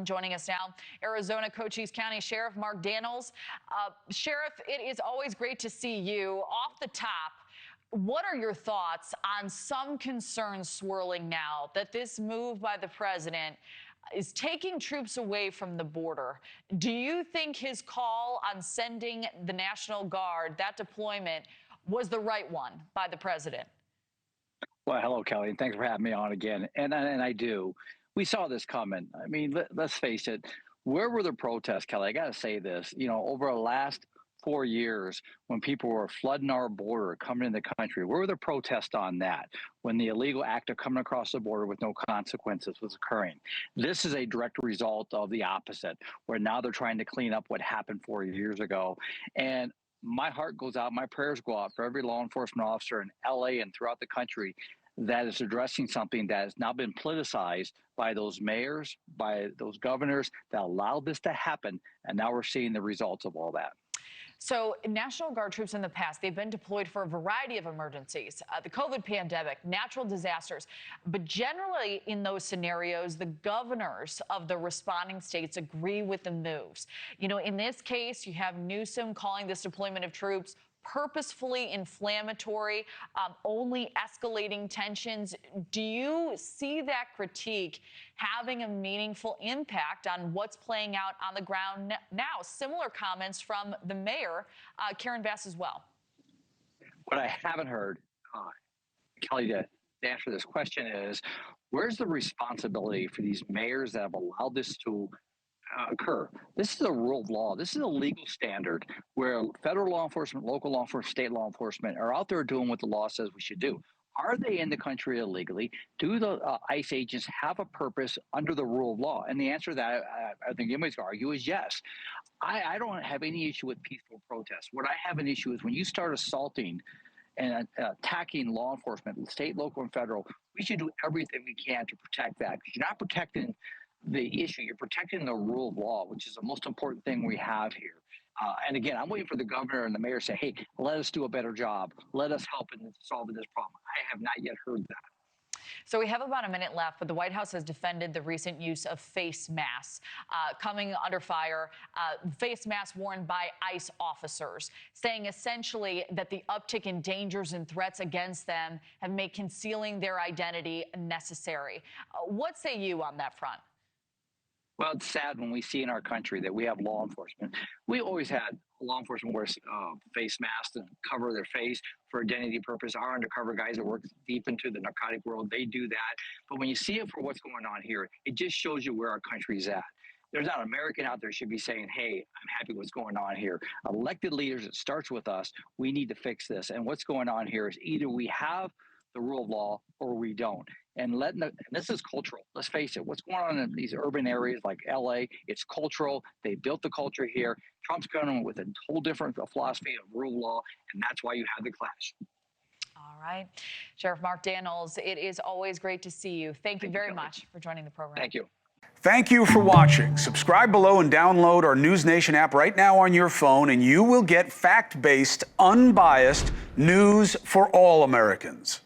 Joining us now, Arizona Cochise County Sheriff Mark Dannels. Sheriff, it is always great to see you. Off the top, what are your thoughts on some concerns swirling now that this move by the president is taking troops away from the border? Do you think his call on sending the National Guard, that deployment, was the right one by the president? Well, hello, Kelly, and thanks for having me on again. And I do. We saw this coming. I mean, let's face it. Where were the protests, Kelly? I got to say this. You know, over the last 4 years, when people were flooding our border, coming in the country, where were the protests on that? When the illegal act of coming across the border with no consequences was occurring. This is a direct result of the opposite, where now they're trying to clean up what happened 4 years ago. And my heart goes out, my prayers go out for every law enforcement officer in LA and throughout the country that is addressing something that has now been politicized by those mayors, by those governors that allowed this to happen. And now we're seeing the results of all that. So National Guard troops in the past, they've been deployed for a variety of emergencies, the COVID pandemic, natural disasters. But generally in those scenarios, the governors of the responding states agree with the moves. You know, in this case, you have Newsom calling this deployment of troops purposefully inflammatory, only escalating tensions. Do you see that critique having a meaningful impact on what's playing out on the ground now? Similar comments from the mayor, Karen Bass, as well. What I haven't heard, Kelly, to answer this question is, where's the responsibility for these mayors that have allowed this to occur? This is a rule of law. This is a legal standard where federal law enforcement, local law enforcement, state law enforcement are out there doing what the law says we should do. Are they in the country illegally? Do the ICE agents have a purpose under the rule of law? And the answer to that, I think anybody's going to argue, is yes. I don't have any issue with peaceful protests. What I have an issue is when you start assaulting and attacking law enforcement, state, local, and federal. We should do everything we can to protect that, because you're not protecting the issue, you're protecting the rule of law, which is the most important thing we have here. And again, I'm waiting for the governor and the mayor to say, hey, let us do a better job. Let us help in solving this problem. I have not yet heard that. So we have about a minute left, but the White House has defended the recent use of face masks coming under fire, face masks worn by ICE officers, saying essentially that the uptick in dangers and threats against them have made concealing their identity necessary. What say you on that front? Well, it's sad when we see in our country that we have law enforcement. We always had law enforcement wear face masks and cover their face for identity purpose. Our undercover guys that work deep into the narcotic world, they do that. But when you see it for what's going on here, it just shows you where our country's at. There's not an American out there should be saying, hey, I'm happy with what's going on here. Elected leaders, it starts with us. We need to fix this. And what's going on here is either we have the rule of law or we don't. And this is cultural. Let's face it. What's going on in these urban areas like LA, it's cultural. They built the culture here. Trump's coming with a whole different philosophy of rule of law, and that's why you have the clash. All right. Sheriff Mark Dannels, it is always great to see you. Thank you very much for joining the program. Thank you. Thank you for watching. Subscribe below and download our NewsNation app right now on your phone, and you will get fact-based, unbiased news for all Americans.